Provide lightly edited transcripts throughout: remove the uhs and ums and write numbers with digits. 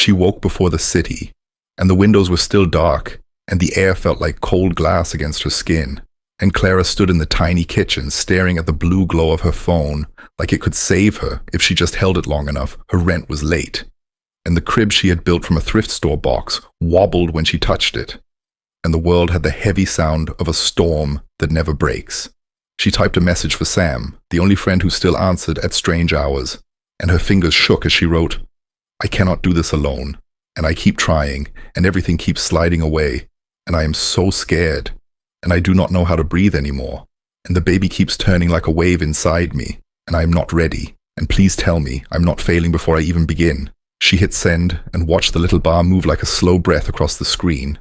She woke before the city, and the windows were still dark, and the air felt like cold glass against her skin. And Clara stood in the tiny kitchen staring at the blue glow of her phone like it could save her if she just held it long enough. Her rent was late, and the crib she had built from a thrift store box wobbled when she touched it, and the world had the heavy sound of a storm that never breaks. She typed a message for Sam, the only friend who still answered at strange hours, and her fingers shook as she wrote, "I cannot do this alone, and I keep trying, and everything keeps sliding away, and I am so scared, and I do not know how to breathe anymore, and the baby keeps turning like a wave inside me, and I am not ready, and please tell me I'm not failing before I even begin." She hit send and watched the little bar move like a slow breath across the screen.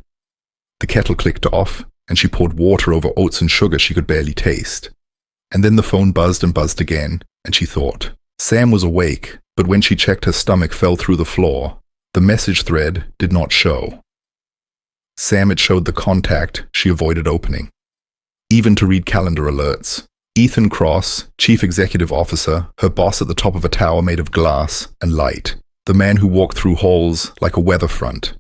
The kettle clicked off, and she poured water over oats and sugar she could barely taste. And then the phone buzzed and buzzed again, and she thought. Sam was awake, but when she checked, her stomach fell through the floor. The message thread did not show. Sam had showed the contact she avoided opening. Even to read calendar alerts. Ethan Cross, Chief Executive Officer, her boss at the top of a tower made of glass and light. The man who walked through halls like a weather front.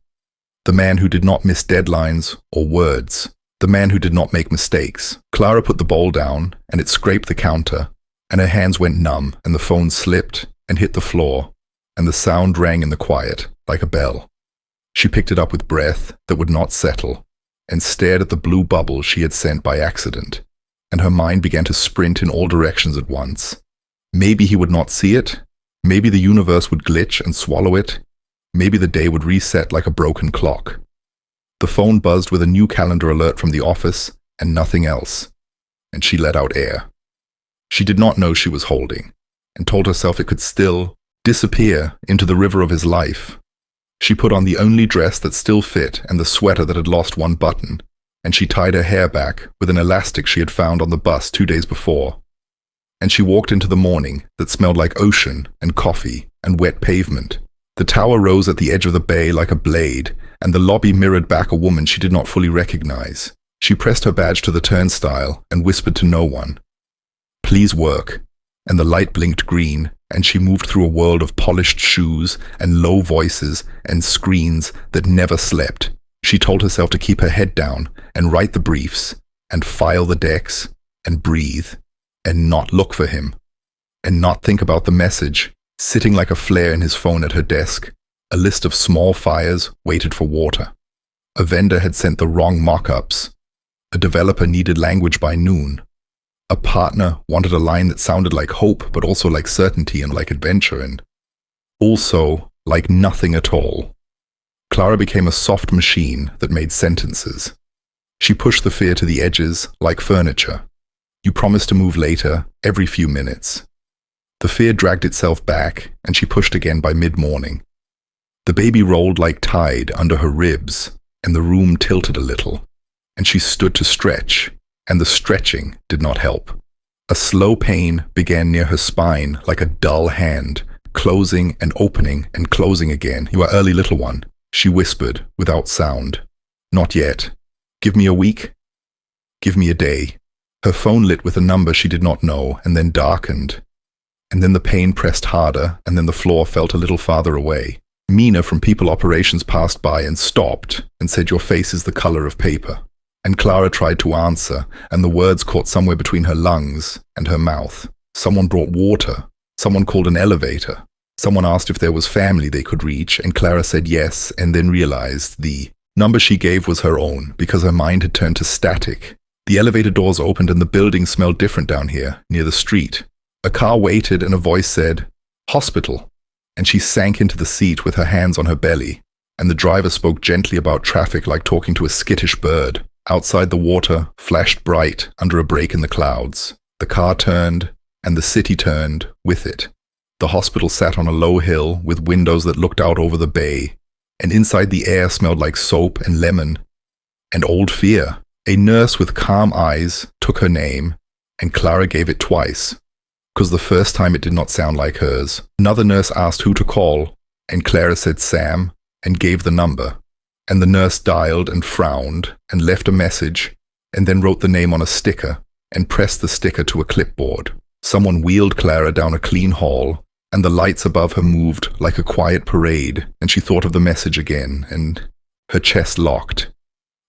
The man who did not miss deadlines or words. The man who did not make mistakes. Clara put the bowl down, and it scraped the counter, and her hands went numb, and the phone slipped and hit the floor, and the sound rang in the quiet like a bell. She picked it up with breath that would not settle, and stared at the blue bubble she had sent by accident, and her mind began to sprint in all directions at once. Maybe he would not see it. Maybe the universe would glitch and swallow it. Maybe the day would reset like a broken clock. The phone buzzed with a new calendar alert from the office and nothing else, and she let out air. She did not know she was holding, and told herself it could still disappear into the river of his life. She put on the only dress that still fit and the sweater that had lost one button, and she tied her hair back with an elastic she had found on the bus 2 days before. And she walked into the morning that smelled like ocean and coffee and wet pavement. The tower rose at the edge of the bay like a blade, and the lobby mirrored back a woman she did not fully recognize. She pressed her badge to the turnstile and whispered to no one, "Please work," and the light blinked green, and she moved through a world of polished shoes and low voices and screens that never slept. She told herself to keep her head down and write the briefs and file the decks and breathe and not look for him and not think about the message sitting like a flare in his phone at her desk. A list of small fires waited for water. A vendor had sent the wrong mock-ups. A developer needed language by noon. A partner wanted a line that sounded like hope, but also like certainty and like adventure, and also like nothing at all. Clara became a soft machine that made sentences. She pushed the fear to the edges like furniture. You promised to move later every few minutes. The fear dragged itself back, and she pushed again by mid-morning. The baby rolled like tide under her ribs, and the room tilted a little, and she stood to stretch, and the stretching did not help. A slow pain began near her spine like a dull hand, closing and opening and closing again. "You are early, little one," she whispered without sound. "Not yet. Give me a week. Give me a day." Her phone lit with a number she did not know, and then darkened. And then the pain pressed harder, and then the floor felt a little farther away. Mina from People Operations passed by and stopped and said, "Your face is the color of paper." And Clara tried to answer, and the words caught somewhere between her lungs and her mouth. Someone brought water. Someone called an elevator. Someone asked if there was family they could reach, and Clara said yes, and then realized the number she gave was her own, because her mind had turned to static. The elevator doors opened and the building smelled different down here, near the street. A car waited and a voice said, "Hospital," and she sank into the seat with her hands on her belly, and the driver spoke gently about traffic like talking to a skittish bird. Outside, the water flashed bright under a break in the clouds. The car turned, and the city turned with it. The hospital sat on a low hill with windows that looked out over the bay, and inside the air smelled like soap and lemon and old fear. A nurse with calm eyes took her name, and Clara gave it twice, because the first time it did not sound like hers. Another nurse asked who to call, and Clara said Sam, and gave the number. And the nurse dialed and frowned and left a message, and then wrote the name on a sticker and pressed the sticker to a clipboard. Someone wheeled Clara down a clean hall and the lights above her moved like a quiet parade, and she thought of the message again, and her chest locked.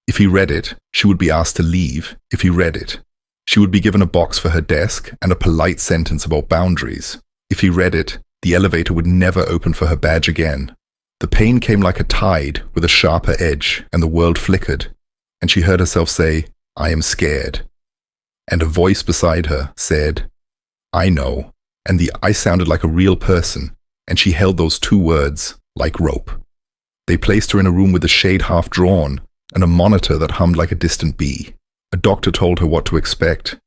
If he read it, she would be asked to leave. If he read it, she would be given a box for her desk and a polite sentence about boundaries. If he read it, the elevator would never open for her badge again. The pain came like a tide with a sharper edge, and the world flickered, and she heard herself say, "I am scared." And a voice beside her said, "I know." And the I sounded like a real person, and she held those two words like rope. They placed her in a room with the shade half drawn and a monitor that hummed like a distant bee. A doctor told her what to expect,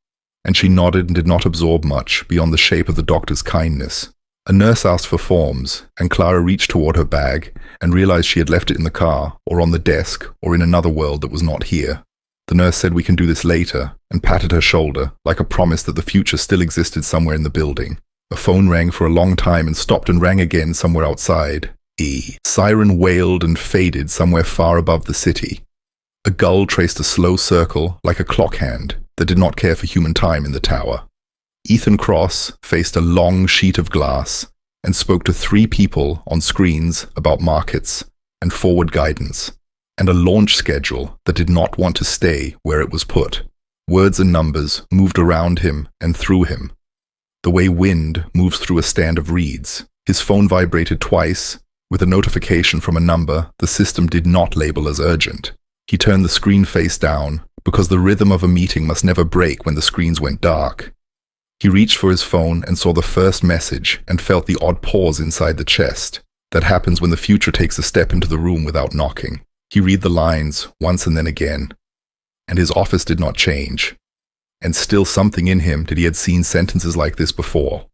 and she nodded and did not absorb much beyond the shape of the doctor's kindness. A nurse asked for forms, and Clara reached toward her bag and realized she had left it in the car or on the desk or in another world that was not here. The nurse said, "We can do this later," and patted her shoulder like a promise that the future still existed somewhere in the building. A phone rang for a long time and stopped and rang again somewhere outside. A siren wailed and faded somewhere far above the city. A gull traced a slow circle like a clock hand that did not care for human time in the tower. Ethan Cross faced a long sheet of glass and spoke to 3 people on screens about markets and forward guidance, and a launch schedule that did not want to stay where it was put. Words and numbers moved around him and through him, the way wind moves through a stand of reeds. His phone vibrated twice, with a notification from a number the system did not label as urgent. He turned the screen face down, because the rhythm of a meeting must never break when the screens went dark. He reached for his phone and saw the first message and felt the odd pause inside the chest that happens when the future takes a step into the room without knocking. He read the lines once and then again, and his office did not change. And still something in him that he had seen sentences like this before.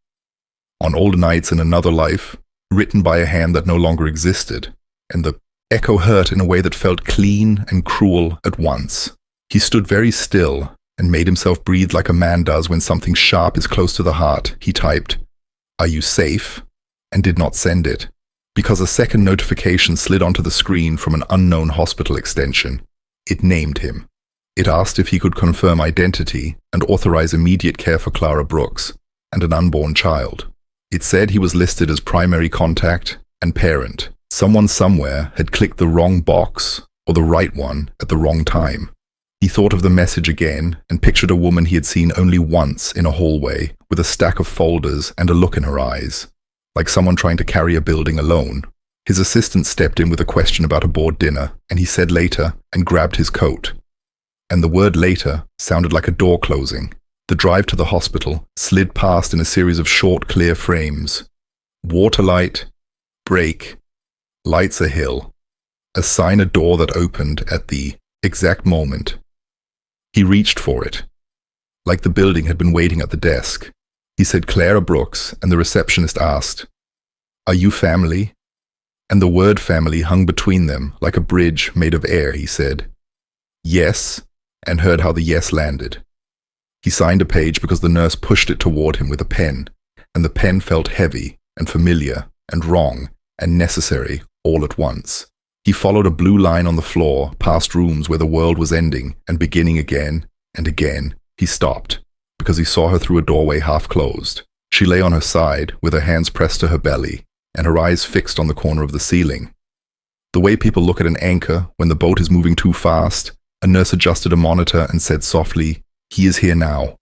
On older nights in another life, written by a hand that no longer existed, and the echo hurt in a way that felt clean and cruel at once. He stood very still and made himself breathe like a man does when something sharp is close to the heart. He typed, "Are you safe?" and did not send it, because a second notification slid onto the screen from an unknown hospital extension. It named him. It asked if he could confirm identity and authorize immediate care for Clara Brooks and an unborn child. It said he was listed as primary contact and parent. Someone somewhere had clicked the wrong box or the right one at the wrong time. He thought of the message again and pictured a woman he had seen only once in a hallway with a stack of folders and a look in her eyes, like someone trying to carry a building alone. His assistant stepped in with a question about a board dinner, and he said later and grabbed his coat. And the word later sounded like a door closing. The drive to the hospital slid past in a series of short, clear frames. Water light, brake, lights a hill, a sign a door that opened at the exact moment. He reached for it, like the building had been waiting at the desk. He said Clara Brooks, and the receptionist asked, "Are you family?" And the word family hung between them like a bridge made of air. He said, "Yes," and heard how the yes landed. He signed a page because the nurse pushed it toward him with a pen, and the pen felt heavy and familiar and wrong and necessary all at once. He followed a blue line on the floor past rooms where the world was ending and beginning again and again. He stopped because he saw her through a doorway half closed. She lay on her side with her hands pressed to her belly and her eyes fixed on the corner of the ceiling. The way people look at an anchor when the boat is moving too fast, a nurse adjusted a monitor and said softly, "He is here now."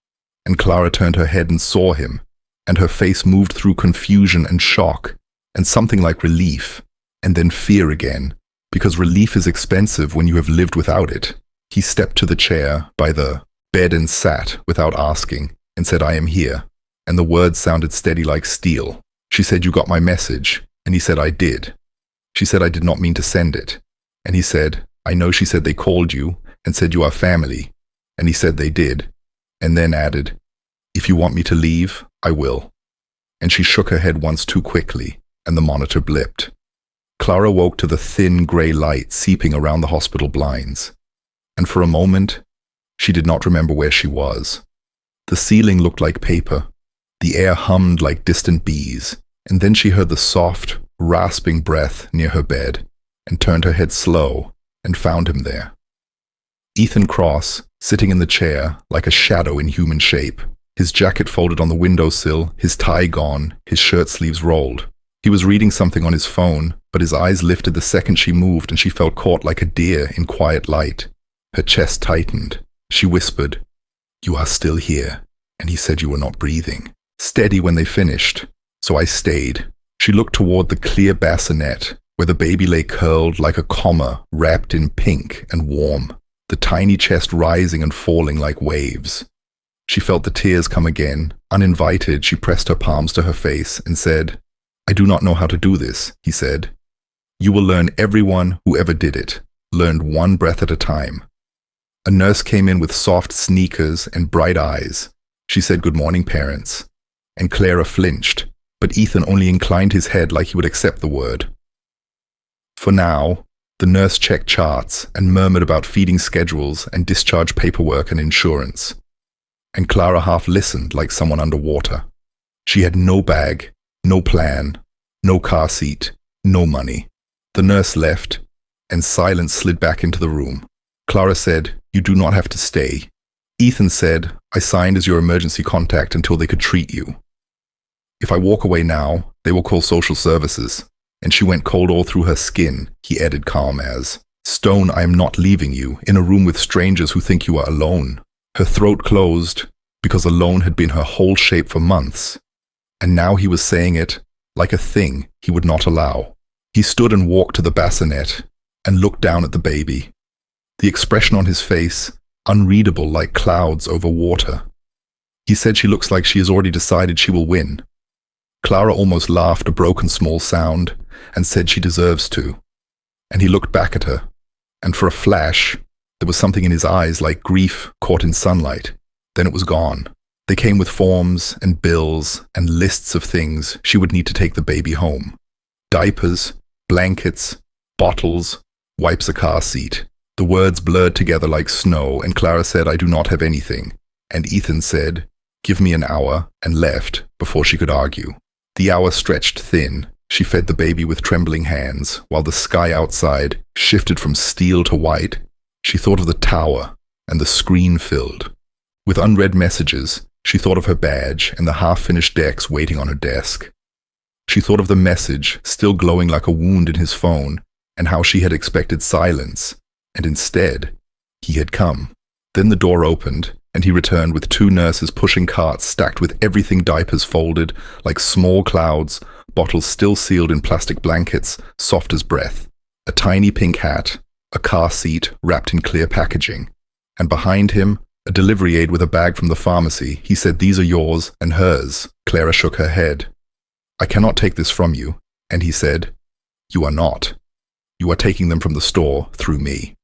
And Clara turned her head and saw him, and her face moved through confusion and shock and something like relief, and then fear again, because relief is expensive when you have lived without it. He stepped to the chair by the bed and sat without asking and said, "I am here." And the words sounded steady like steel. She said, "You got my message?" And he said, "I did." She said, "I did not mean to send it." And he said, "I know." She said, "They called you and said you are family." And he said they did, and then added, "If you want me to leave, I will." And she shook her head once too quickly, and the monitor blipped. Clara woke to the thin grey light seeping around the hospital blinds, and for a moment, she did not remember where she was. The ceiling looked like paper, the air hummed like distant bees, and then she heard the soft, rasping breath near her bed, and turned her head slow, and found him there. Ethan Cross, sitting in the chair like a shadow in human shape. his jacket folded on the windowsill, his tie gone, his shirt sleeves rolled. He was reading something on his phone, but his eyes lifted the second she moved and she felt caught like a deer in quiet light. Her chest tightened. She whispered, "You are still here," and he said you were not breathing. Steady when they finished, so I stayed. She looked toward the clear bassinet, where the baby lay curled like a comma, wrapped in pink and warm, the tiny chest rising and falling like waves. She felt the tears come again. Uninvited, she pressed her palms to her face and said, "I do not know how to do this," he said. "You will learn, everyone who ever did it, learned one breath at a time." A nurse came in with soft sneakers and bright eyes. She said, "Good morning, parents." And Clara flinched, but Ethan only inclined his head like he would accept the word. For now, the nurse checked charts and murmured about feeding schedules and discharge paperwork and insurance. And Clara half listened like someone underwater. She had no bag, no plan, no car seat, no money. The nurse left, and silence slid back into the room. Clara said, "You do not have to stay." Ethan said, "I signed as your emergency contact until they could treat you. If I walk away now, they will call social services." And she went cold all through her skin, he added calm as, "Stone, I am not leaving you, in a room with strangers who think you are alone." Her throat closed, because alone had been her whole shape for months. And now he was saying it like a thing he would not allow. He stood and walked to the bassinet and looked down at the baby. The expression on his face, unreadable like clouds over water. He said she looks like she has already decided she will win. Clara almost laughed a broken small sound and said she deserves to. And he looked back at her, and for a flash, there was something in his eyes like grief caught in sunlight. Then it was gone. They came with forms and bills and lists of things she would need to take the baby home. Diapers, blankets, bottles, wipes, a car seat. The words blurred together like snow, and Clara said, "I do not have anything." And Ethan said, "Give me an hour," and left before she could argue. The hour stretched thin. She fed the baby with trembling hands, while the sky outside shifted from steel to white. She thought of the tower, and the screen filled. With unread messages, she thought of her badge and the half-finished decks waiting on her desk. She thought of the message, still glowing like a wound in his phone, and how she had expected silence, and instead, he had come. Then the door opened, and he returned with two nurses pushing carts stacked with everything, diapers folded like small clouds, bottles still sealed in plastic blankets, soft as breath, a tiny pink hat, a car seat wrapped in clear packaging, and behind him, a delivery aide with a bag from the pharmacy. He said, "These are yours and hers." Clara shook her head. "I cannot take this from you." And he said, "You are not. You are taking them from the store through me."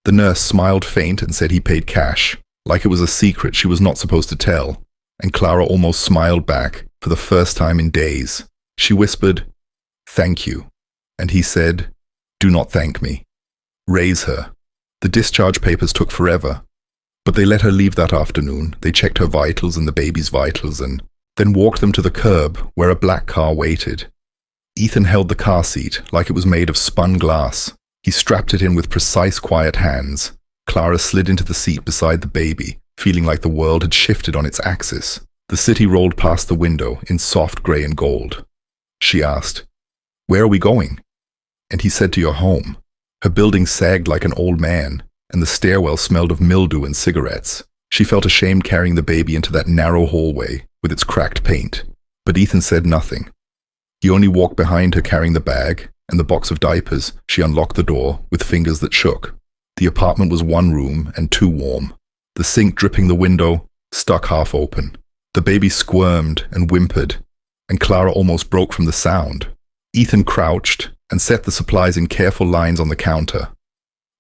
The nurse smiled faint and said he paid cash, like it was a secret she was not supposed to tell, and Clara almost smiled back for the first time in days. She whispered, "Thank you," and he said, "Do not thank me. Raise her." The discharge papers took forever, but they let her leave that afternoon. They checked her vitals and the baby's vitals and then walked them to the curb where a black car waited. Ethan held the car seat like it was made of spun glass. He strapped it in with precise, quiet hands. Clara slid into the seat beside the baby, feeling like the world had shifted on its axis. The city rolled past the window in soft gray and gold. She asked, "Where are we going?" And he said, "To your home." Her building sagged like an old man, and the stairwell smelled of mildew and cigarettes. She felt ashamed carrying the baby into that narrow hallway with its cracked paint. But Ethan said nothing. He only walked behind her carrying the bag and the box of diapers. She unlocked the door with fingers that shook. The apartment was one room and too warm. The sink dripping the window, stuck half open. The baby squirmed and whimpered, and Clara almost broke from the sound. Ethan crouched and set the supplies in careful lines on the counter,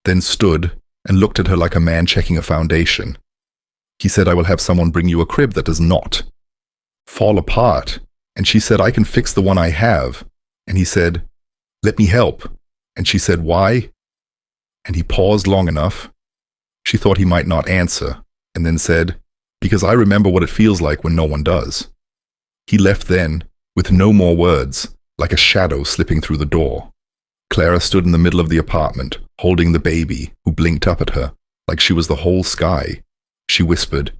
then stood and looked at her like a man checking a foundation. He said, "I will have someone bring you a crib that does not fall apart." And she said, "I can fix the one I have." And he said, "Let me help." And she said, "Why?" And he paused long enough. She thought he might not answer, and then said, "Because I remember what it feels like when no one does." He left then, with no more words, like a shadow slipping through the door. Clara stood in the middle of the apartment, holding the baby, who blinked up at her, like she was the whole sky. She whispered,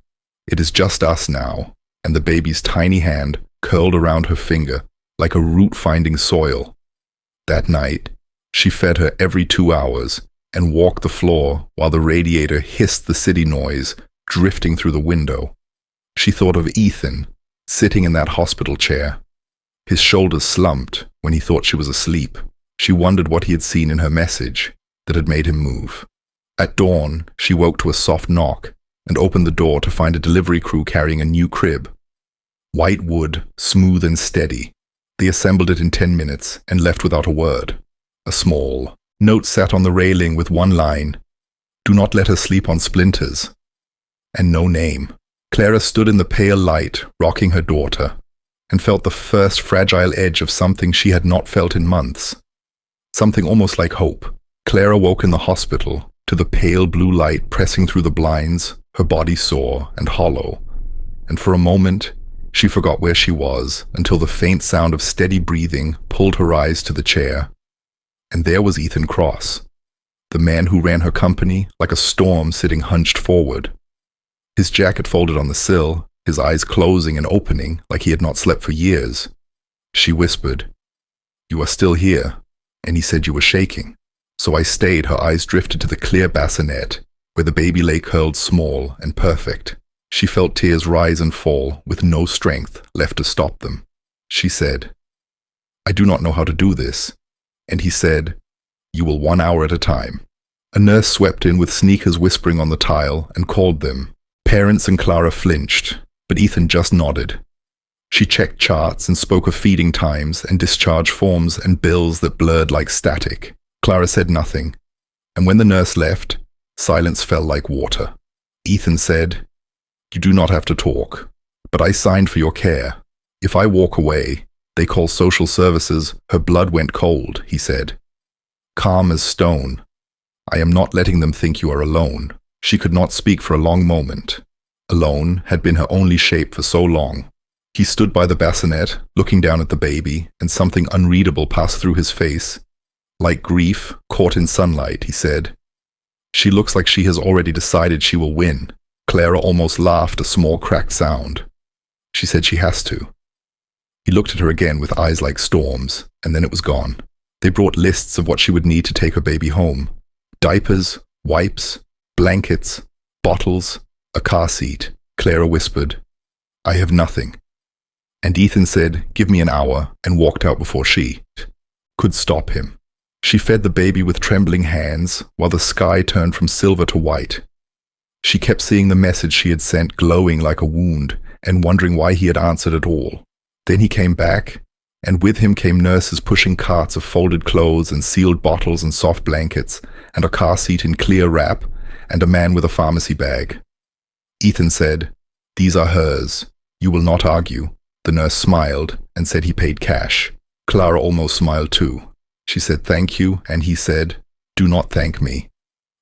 "It is just us now." and the baby's tiny hand curled around her finger like a root finding soil. That night, she fed her every 2 hours and walked the floor while the radiator hissed the city noise drifting through the window. She thought of Ethan, sitting in that hospital chair. His shoulders slumped when he thought she was asleep. She wondered what he had seen in her message that had made him move. At dawn, she woke to a soft knock and opened the door to find a delivery crew carrying a new crib. White wood, smooth and steady. They assembled it in 10 minutes and left without a word. A small note sat on the railing with one line, "Do not let her sleep on splinters," and no name. Clara stood in the pale light, rocking her daughter, and felt the first fragile edge of something she had not felt in months. Something almost like hope. Clara woke in the hospital to the pale blue light pressing through the blinds, her body sore and hollow, and for a moment she forgot where she was until the faint sound of steady breathing pulled her eyes to the chair. And there was Ethan Cross, the man who ran her company, like a storm sitting hunched forward. His jacket folded on the sill, his eyes closing and opening like he had not slept for years. She whispered, "You are still here," and he said you were shaking. So I stayed. Her eyes drifted to the clear bassinet, where the baby lay curled small and perfect. She felt tears rise and fall with no strength left to stop them. She said, "I do not know how to do this." And he said, "You will 1 hour at a time." A nurse swept in with sneakers whispering on the tile and called them. Parents and Clara flinched, but Ethan just nodded. She checked charts and spoke of feeding times and discharge forms and bills that blurred like static. Clara said nothing, and when the nurse left, silence fell like water. Ethan said, "You do not have to talk, but I signed for your care. If I walk away, they call social services." Her blood went cold, he said. Calm as stone. "I am not letting them think you are alone." She could not speak for a long moment. Alone had been her only shape for so long. He stood by the bassinet, looking down at the baby, and something unreadable passed through his face. Like grief, caught in sunlight, he said, "She looks like she has already decided she will win." Clara almost laughed, a small cracked sound. She said she has to. He looked at her again with eyes like storms, and then it was gone. They brought lists of what she would need to take her baby home. Diapers, wipes, blankets, bottles, a car seat. Clara whispered, "I have nothing." And Ethan said, "Give me an hour," and walked out before she could stop him. She fed the baby with trembling hands while the sky turned from silver to white. She kept seeing the message she had sent glowing like a wound and wondering why he had answered at all. Then he came back, and with him came nurses pushing carts of folded clothes and sealed bottles and soft blankets and a car seat in clear wrap and a man with a pharmacy bag. Ethan said, "These are hers. You will not argue." The nurse smiled and said he paid cash. Clara almost smiled too. She said thank you, and he said, "Do not thank me.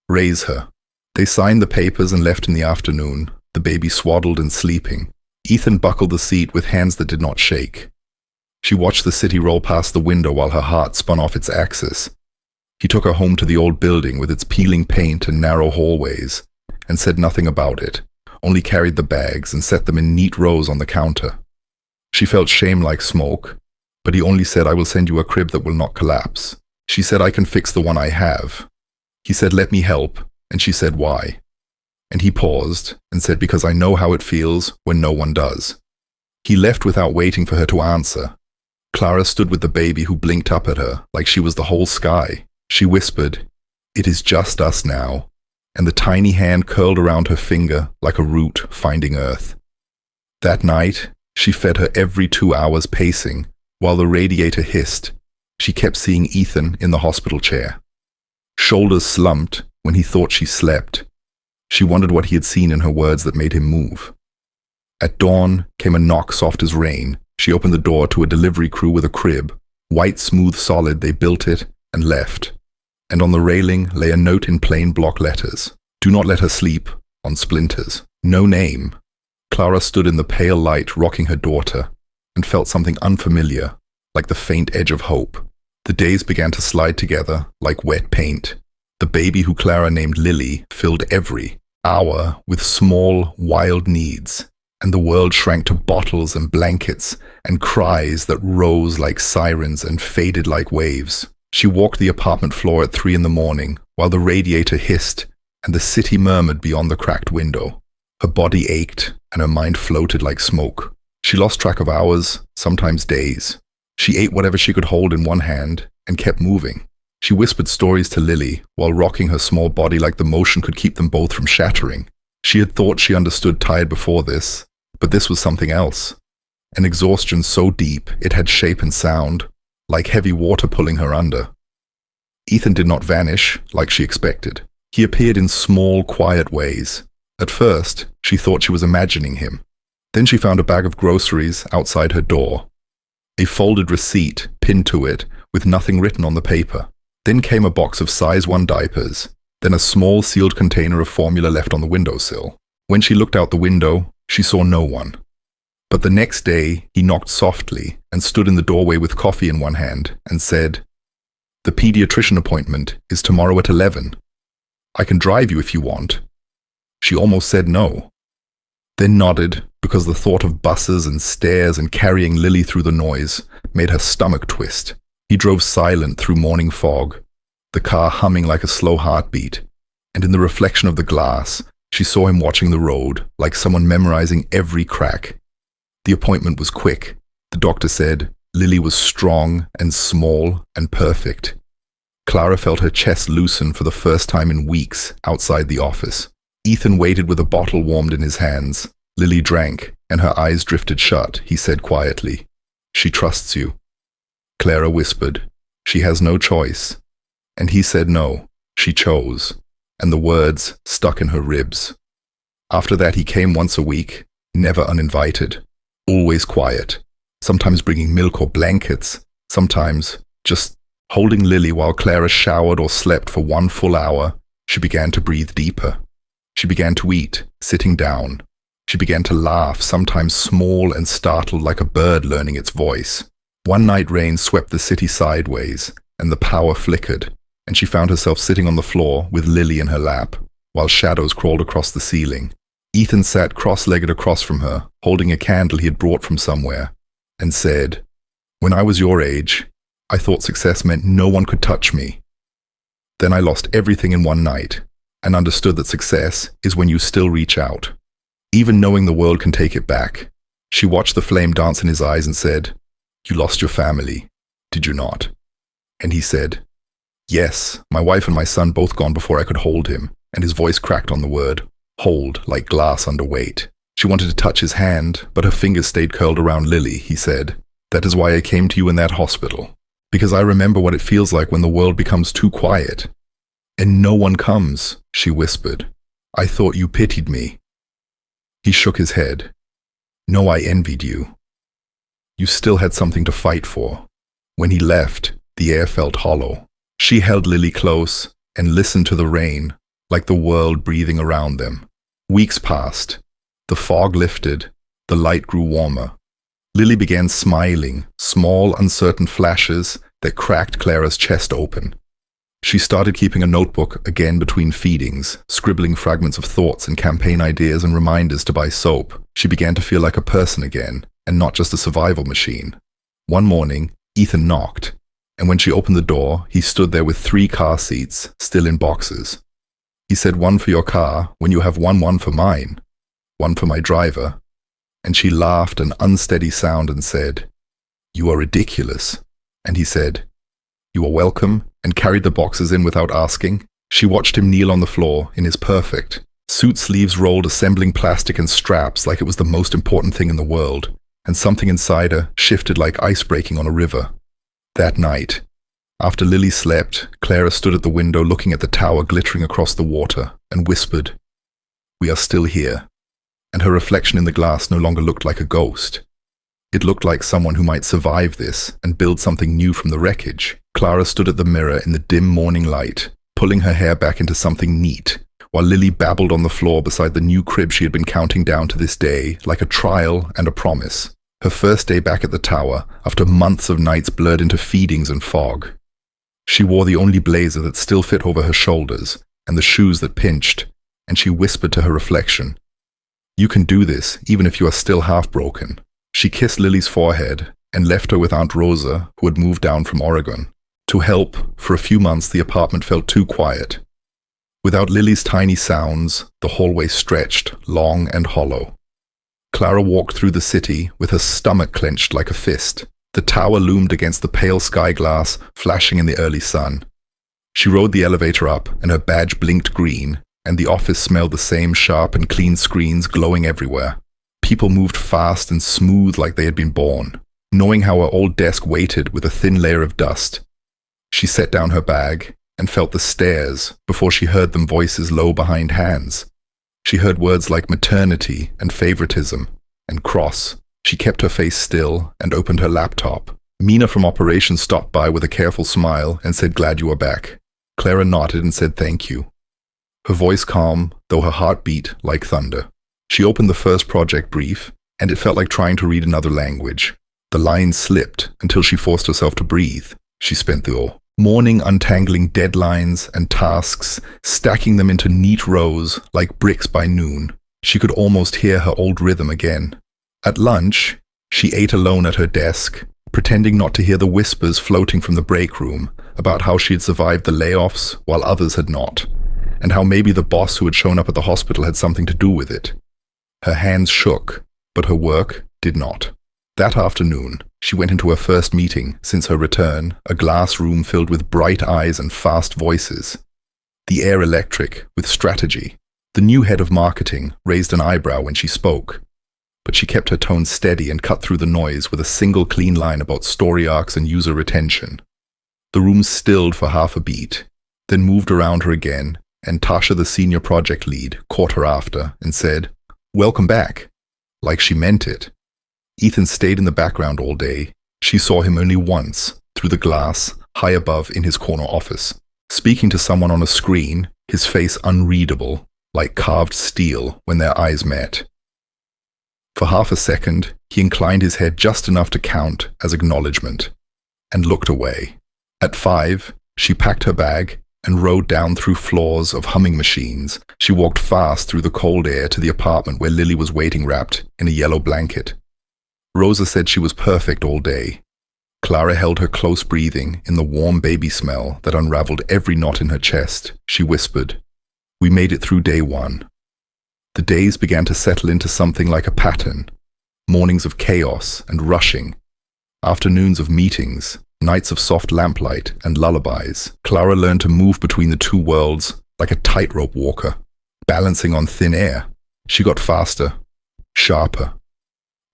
Raise her." They signed the papers and left in the afternoon, the baby swaddled and sleeping. Ethan buckled the seat with hands that did not shake. She watched the city roll past the window while her heart spun off its axis. He took her home to the old building with its peeling paint and narrow hallways, and said nothing about it, only carried the bags and set them in neat rows on the counter. She felt shame like smoke, but he only said, "I will send you a crib that will not collapse." She said, "I can fix the one I have." He said, "Let me help," and she said, "Why?" And he paused and said, "Because I know how it feels when no one does." He left without waiting for her to answer. Clara stood with the baby who blinked up at her like she was the whole sky. She whispered, "It is just us now," and the tiny hand curled around her finger like a root finding earth. That night, she fed her every 2 hours pacing, while the radiator hissed. She kept seeing Ethan in the hospital chair. Shoulders slumped when he thought she slept. She wondered what he had seen in her words that made him move. At dawn came a knock soft as rain. She opened the door to a delivery crew with a crib. White, smooth, solid, they built it and left. And on the railing lay a note in plain block letters. "Do not let her sleep on splinters." No name. Clara stood in the pale light rocking her daughter and felt something unfamiliar, like the faint edge of hope. The days began to slide together like wet paint. The baby who Clara named Lily filled every hour with small, wild needs, and the world shrank to bottles and blankets and cries that rose like sirens and faded like waves. She walked the apartment floor at 3 in the morning while the radiator hissed and the city murmured beyond the cracked window. Her body ached and her mind floated like smoke. She lost track of hours, sometimes days. She ate whatever she could hold in one hand and kept moving. She whispered stories to Lily while rocking her small body like the motion could keep them both from shattering. She had thought she understood tired before this, but this was something else. An exhaustion so deep it had shape and sound, like heavy water pulling her under. Ethan did not vanish like she expected. He appeared in small, quiet ways. At first, she thought she was imagining him. Then she found a bag of groceries outside her door. A folded receipt pinned to it with nothing written on the paper. Then came a box of size 1 diapers, then a small sealed container of formula left on the windowsill. When she looked out the window, she saw no one. But the next day, he knocked softly and stood in the doorway with coffee in one hand and said, "The pediatrician appointment is tomorrow at 11. I can drive you if you want." She almost said no, then nodded because the thought of buses and stairs and carrying Lily through the noise made her stomach twist. He drove silent through morning fog, the car humming like a slow heartbeat, and in the reflection of the glass, she saw him watching the road like someone memorizing every crack. The appointment was quick. The doctor said Lily was strong and small and perfect. Clara felt her chest loosen for the first time in weeks outside the office. Ethan waited with a bottle warmed in his hands. Lily drank, and her eyes drifted shut. He said quietly, "She trusts you." Clara whispered, "She has no choice." And he said no, she chose, and the words stuck in her ribs. After that he came once a week, never uninvited, always quiet, sometimes bringing milk or blankets, sometimes just holding Lily while Clara showered or slept for 1 full hour. She began to breathe deeper. She began to eat, sitting down. She began to laugh, sometimes small and startled like a bird learning its voice. One night rain swept the city sideways, and the power flickered, and she found herself sitting on the floor with Lily in her lap, while shadows crawled across the ceiling. Ethan sat cross-legged across from her, holding a candle he had brought from somewhere, and said, "When I was your age, I thought success meant no one could touch me. Then I lost everything in one night, and understood that success is when you still reach out, even knowing the world can take it back." She watched the flame dance in his eyes and said, "You lost your family, did you not?" And he said, "Yes, my wife and my son both gone before I could hold him," and his voice cracked on the word, hold, like glass under weight. She wanted to touch his hand, but her fingers stayed curled around Lily. He said, "That is why I came to you in that hospital, because I remember what it feels like when the world becomes too quiet. And no one comes," she whispered. "I thought you pitied me." He shook his head. "No, I envied you. You still had something to fight for." When he left, the air felt hollow. She held Lily close and listened to the rain, like the world breathing around them. Weeks passed. The fog lifted. The light grew warmer. Lily began smiling, small, uncertain flashes that cracked Clara's chest open. She started keeping a notebook again between feedings, scribbling fragments of thoughts and campaign ideas and reminders to buy soap. She began to feel like a person again, and not just a survival machine. One morning, Ethan knocked, and when she opened the door, he stood there with 3 car seats, still in boxes. He said, "One for your car, when you have one for mine. One for my driver." And she laughed an unsteady sound and said, "You are ridiculous." And he said, "You are welcome," and carried the boxes in without asking. She watched him kneel on the floor in his perfect suit sleeves rolled, assembling plastic and straps like it was the most important thing in the world, and something inside her shifted like ice breaking on a river. That night, after Lily slept, Clara stood at the window looking at the tower glittering across the water and whispered, "We are still here." And her reflection in the glass no longer looked like a ghost. It looked like someone who might survive this and build something new from the wreckage. Clara stood at the mirror in the dim morning light, pulling her hair back into something neat, while Lily babbled on the floor beside the new crib she had been counting down to this day, like a trial and a promise. Her first day back at the tower, after months of nights blurred into feedings and fog. She wore the only blazer that still fit over her shoulders, and the shoes that pinched, and she whispered to her reflection, You can do this, even if you are still half broken. She kissed Lily's forehead and left her with Aunt Rosa, who had moved down from Oregon. To help, for a few months the apartment felt too quiet. Without Lily's tiny sounds, the hallway stretched, long and hollow. Clara walked through the city with her stomach clenched like a fist. The tower loomed against the pale sky glass, flashing in the early sun. She rode the elevator up, and her badge blinked green, and the office smelled the same sharp and clean screens glowing everywhere. People moved fast and smooth like they had been born, knowing how her old desk weighted with a thin layer of dust. She set down her bag and felt the stares before she heard them voices low behind hands. She heard words like maternity and favoritism and cross. She kept her face still and opened her laptop. Mina from operations stopped by with a careful smile and said, "Glad you are back." Clara nodded and said thank you. Her voice calm, though her heart beat like thunder. She opened the first project brief, and it felt like trying to read another language. The lines slipped until she forced herself to breathe. She spent the morning untangling deadlines and tasks, stacking them into neat rows like bricks by noon. She could almost hear her old rhythm again. At lunch, she ate alone at her desk, pretending not to hear the whispers floating from the break room about how she had survived the layoffs while others had not, and how maybe the boss who had shown up at the hospital had something to do with it. Her hands shook, but her work did not. That afternoon, she went into her first meeting since her return, a glass room filled with bright eyes and fast voices. The air electric, with strategy. The new head of marketing raised an eyebrow when she spoke, but she kept her tone steady and cut through the noise with a single clean line about story arcs and user retention. The room stilled for half a beat, then moved around her again, and Tasha, the senior project lead, caught her after and said, "Welcome back," like she meant it. Ethan stayed in the background all day. She saw him only once, through the glass, high above in his corner office, speaking to someone on a screen, his face unreadable, like carved steel when their eyes met. For half a second, he inclined his head just enough to count as acknowledgement, and looked away. At 5, she packed her bag and rode down through floors of humming machines. She walked fast through the cold air to the apartment where Lily was waiting wrapped in a yellow blanket. Rosa said she was perfect all day. Clara held her close breathing in the warm baby smell that unraveled every knot in her chest. She whispered, "We made it through day 1. The days began to settle into something like a pattern. Mornings of chaos and rushing. Afternoons of meetings. Nights of soft lamplight and lullabies. Clara learned to move between the two worlds like a tightrope walker, balancing on thin air. She got faster, sharper.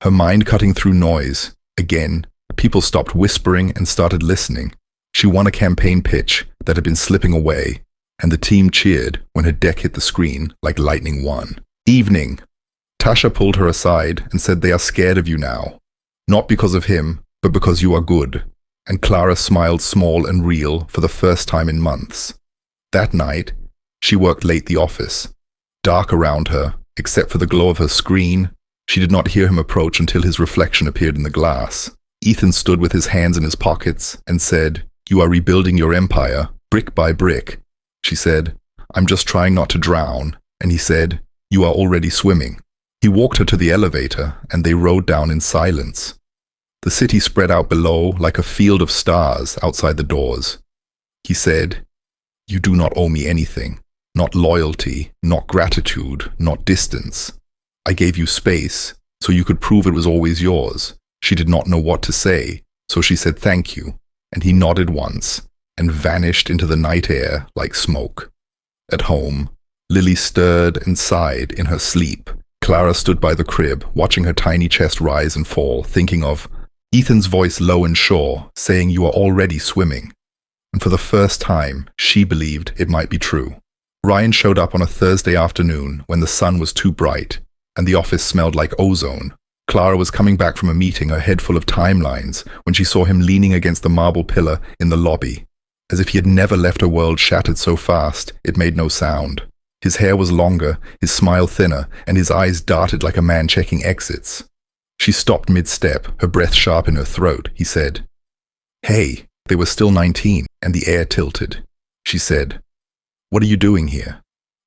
Her mind cutting through noise. Again, people stopped whispering and started listening. She won a campaign pitch that had been slipping away, and the team cheered when her deck hit the screen like lightning won. Evening. Tasha pulled her aside and said, "They are scared of you now. Not because of him, but because you are good." And Clara smiled small and real for the first time in months. That night, she worked late the office. Dark around her, except for the glow of her screen. She did not hear him approach until his reflection appeared in the glass. Ethan stood with his hands in his pockets and said, "You are rebuilding your empire, brick by brick." She said, "I'm just trying not to drown." And he said, "You are already swimming." He walked her to the elevator, and they rode down in silence. The city spread out below like a field of stars outside the doors. He said, "You do not owe me anything. Not loyalty, not gratitude, not distance. I gave you space, so you could prove it was always yours." She did not know what to say, so she said thank you, and he nodded once, and vanished into the night air like smoke. At home, Lily stirred and sighed in her sleep. Clara stood by the crib, watching her tiny chest rise and fall, thinking of Ethan's voice low and sure, saying you are already swimming. And for the first time, she believed it might be true. Ryan showed up on a Thursday afternoon when the sun was too bright, and the office smelled like ozone. Clara was coming back from a meeting, her head full of timelines, when she saw him leaning against the marble pillar in the lobby. As if he had never left a world shattered so fast, it made no sound. His hair was longer, his smile thinner, and his eyes darted like a man checking exits. She stopped mid-step, her breath sharp in her throat. He said, "Hey." They were still 19, and the air tilted. She said, "What are you doing here?"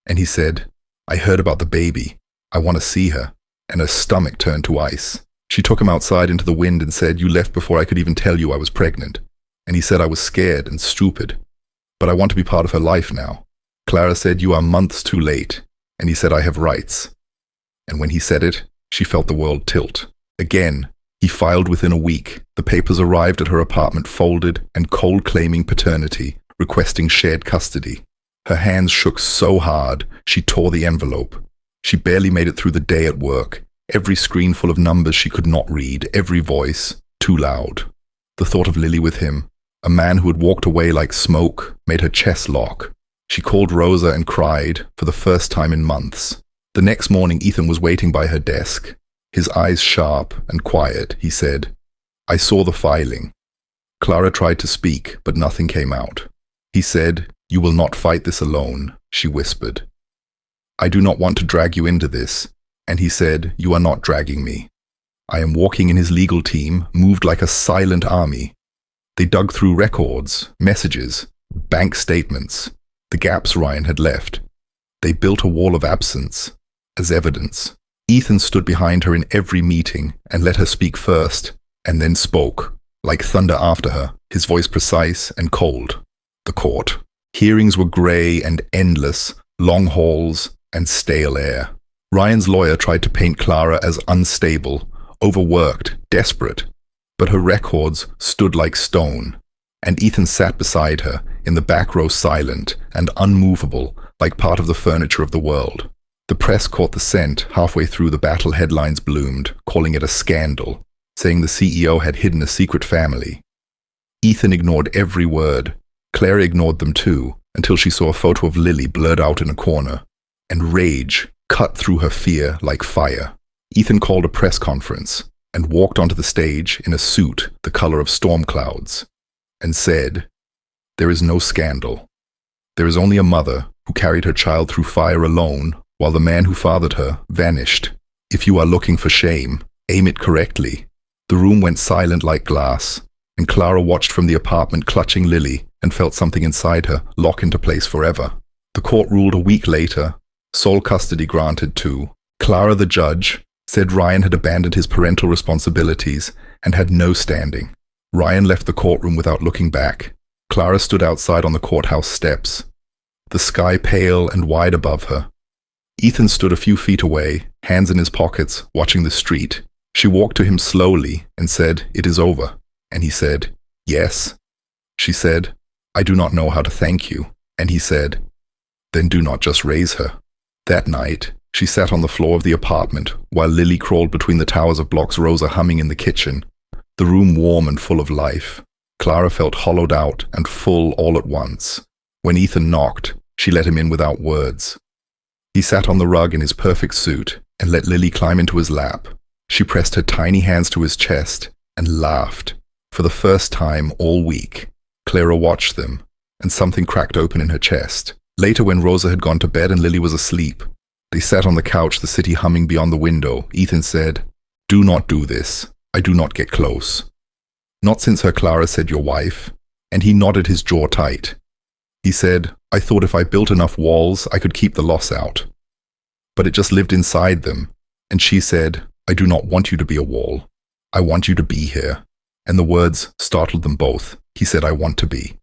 And he said, "I heard about the baby. I want to see her. And her stomach turned to ice. She took him outside into the wind and said, you left before I could even tell you I was pregnant. And he said I was scared and stupid. But I want to be part of her life now. Clara said, you are months too late. And he said, I have rights. And when he said it, she felt the world tilt. Again, he filed within a week. The papers arrived at her apartment folded and cold claiming paternity, requesting shared custody. Her hands shook so hard, she tore the envelope. She barely made it through the day at work. Every screen full of numbers she could not read, every voice too loud. The thought of Lily with him, a man who had walked away like smoke, made her chest lock. She called Rosa and cried for the first time in months. The next morning, Ethan was waiting by her desk. His eyes sharp and quiet, he said, I saw the filing. Clara tried to speak, but nothing came out. He said, you will not fight this alone, she whispered. I do not want to drag you into this. And he said, you are not dragging me. I am walking in his legal team, moved like a silent army. They dug through records, messages, bank statements, the gaps Ryan had left. They built a wall of absence as evidence. Ethan stood behind her in every meeting and let her speak first, and then spoke, like thunder after her, his voice precise and cold. The court. Hearings were grey and endless, long halls and stale air. Ryan's lawyer tried to paint Clara as unstable, overworked, desperate, but her records stood like stone, and Ethan sat beside her in the back row silent and unmovable like part of the furniture of the world. The press caught the scent halfway through. The battle headlines bloomed, calling it a scandal, saying the CEO had hidden a secret family. Ethan ignored every word. Clara ignored them too, until she saw a photo of Lily blurred out in a corner, and rage cut through her fear like fire. Ethan called a press conference and walked onto the stage in a suit the color of storm clouds and said, there is no scandal. There is only a mother who carried her child through fire alone while the man who fathered her vanished. If you are looking for shame, aim it correctly. The room went silent like glass, and Clara watched from the apartment clutching Lily and felt something inside her lock into place forever. The court ruled a week later, sole custody granted to Clara. The judge said Ryan had abandoned his parental responsibilities and had no standing. Ryan left the courtroom without looking back. Clara stood outside on the courthouse steps, the sky pale and wide above her. Ethan stood a few feet away, hands in his pockets, watching the street. She walked to him slowly and said, it is over. And he said, yes. She said, I do not know how to thank you. And he said, then do not just raise her. That night, she sat on the floor of the apartment while Lily crawled between the towers of blocks, Rosa humming in the kitchen, the room warm and full of life. Clara felt hollowed out and full all at once. When Ethan knocked, she let him in without words. He sat on the rug in his perfect suit and let Lily climb into his lap. She pressed her tiny hands to his chest and laughed. For the first time all week, Clara watched them, and something cracked open in her chest. Later, when Rosa had gone to bed and Lily was asleep, they sat on the couch, the city humming beyond the window. Ethan said, do not do this. I do not get close. Not since her Clara said your wife, and he nodded his jaw tight. He said, I thought if I built enough walls, I could keep the loss out. But it just lived inside them, and she said, I do not want you to be a wall. I want you to be here. And the words startled them both. He said, I want to be.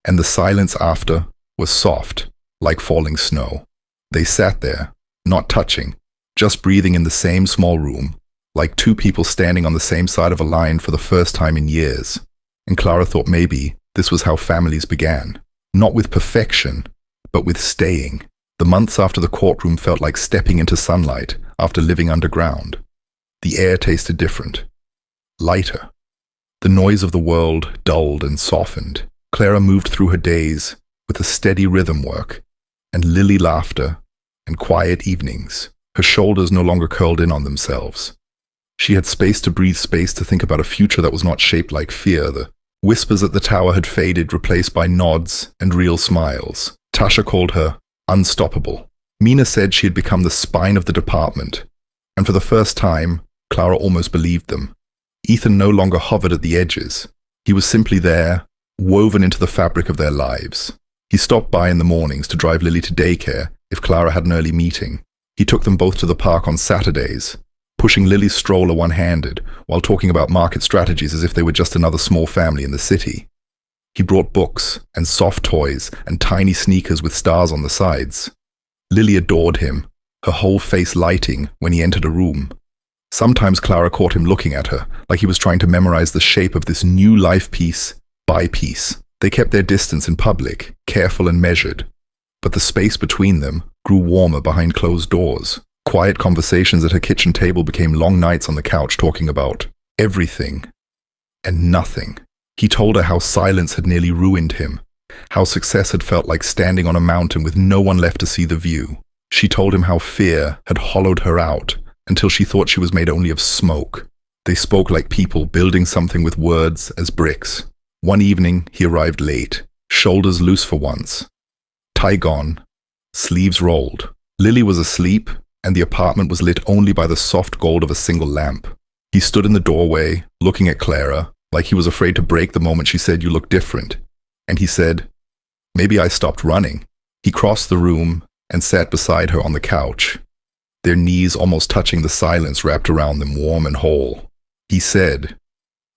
And the silence after was soft, like falling snow. They sat there, not touching, just breathing in the same small room, like two people standing on the same side of a line for the first time in years. And Clara thought maybe this was how families began. Not with perfection, but with staying. The months after the courtroom felt like stepping into sunlight after living underground. The air tasted different, lighter. The noise of the world dulled and softened. Clara moved through her days with a steady rhythm work, and Lily laughter, and quiet evenings. Her shoulders no longer curled in on themselves. She had space to breathe, space to think about a future that was not shaped like fear. The whispers at the tower had faded, replaced by nods and real smiles. Tasha called her unstoppable. Mina said she had become the spine of the department, and for the first time, Clara almost believed them. Ethan no longer hovered at the edges. He was simply there, woven into the fabric of their lives. He stopped by in the mornings to drive Lily to daycare if Clara had an early meeting. He took them both to the park on Saturdays, pushing Lily's stroller one-handed while talking about market strategies as if they were just another small family in the city. He brought books and soft toys and tiny sneakers with stars on the sides. Lily adored him, her whole face lighting when he entered a room. Sometimes Clara caught him looking at her, like he was trying to memorize the shape of this new life piece by piece. They kept their distance in public, careful and measured. But the space between them grew warmer behind closed doors. Quiet conversations at her kitchen table became long nights on the couch talking about everything and nothing. He told her how silence had nearly ruined him, how success had felt like standing on a mountain with no one left to see the view. She told him how fear had hollowed her out until she thought she was made only of smoke. They spoke like people building something with words as bricks. One evening, he arrived late, shoulders loose for once, tie gone, sleeves rolled. Lily was asleep, and the apartment was lit only by the soft gold of a single lamp. He stood in the doorway, looking at Clara, like he was afraid to break the moment she said, "You look different." And he said, "Maybe I stopped running." He crossed the room and sat beside her on the couch, their knees almost touching the silence wrapped around them warm and whole. He said,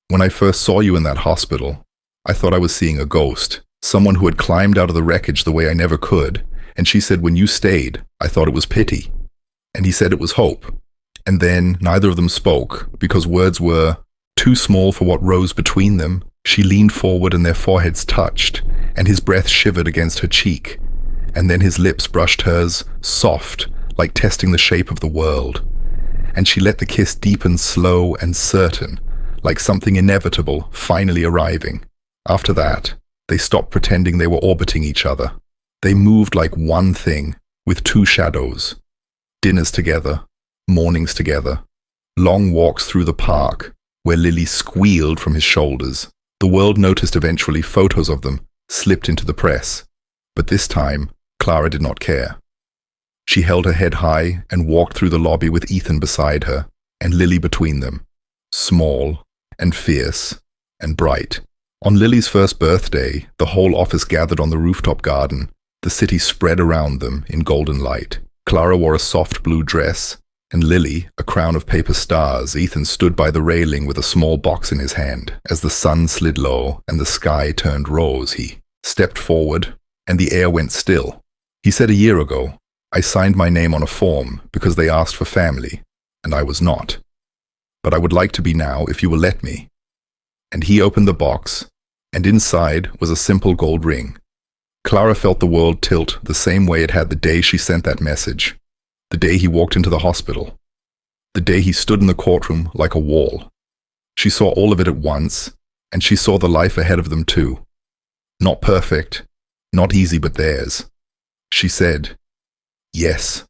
"When I first saw you in that hospital, I thought I was seeing a ghost, someone who had climbed out of the wreckage the way I never could." And she said, "When you stayed, I thought it was pity." And he said it was hope. And then neither of them spoke, because words were too small for what rose between them. She leaned forward and their foreheads touched, and his breath shivered against her cheek. And then his lips brushed hers, soft, like testing the shape of the world. And she let the kiss deepen slow and certain, like something inevitable finally arriving. After that, they stopped pretending they were orbiting each other. They moved like one thing, with two shadows. Dinners together, mornings together, long walks through the park, where Lily squealed from his shoulders. The world noticed eventually photos of them slipped into the press, but this time, Clara did not care. She held her head high and walked through the lobby with Ethan beside her, and Lily between them, small and fierce and bright. On Lily's first birthday, the whole office gathered on the rooftop garden. The city spread around them in golden light. Clara wore a soft blue dress, and Lily, a crown of paper stars. Ethan stood by the railing with a small box in his hand. As the sun slid low and the sky turned rose, he stepped forward, and the air went still. He said a year ago, "I signed my name on a form because they asked for family, and I was not. But I would like to be now if you will let me." And he opened the box, and inside was a simple gold ring. Clara felt the world tilt the same way it had the day she sent that message, the day he walked into the hospital, the day he stood in the courtroom like a wall. She saw all of it at once, and she saw the life ahead of them too. Not perfect, not easy, but theirs. She said, "Yes,"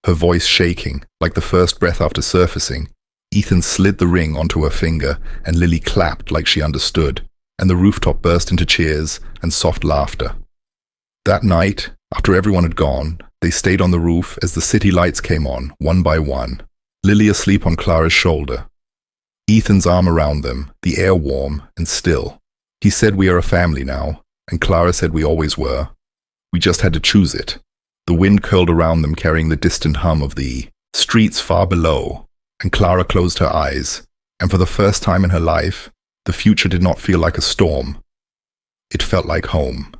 her voice shaking like the first breath after surfacing. Ethan slid the ring onto her finger, and Lily clapped like she understood, and the rooftop burst into cheers and soft laughter. That night, after everyone had gone, they stayed on the roof as the city lights came on, one by one, Lily asleep on Clara's shoulder, Ethan's arm around them, the air warm and still. He said, "We are a family now," and Clara said, "We always were. We just had to choose it." The wind curled around them, carrying the distant hum of the streets far below, and Clara closed her eyes, and for the first time in her life, the future did not feel like a storm. It felt like home.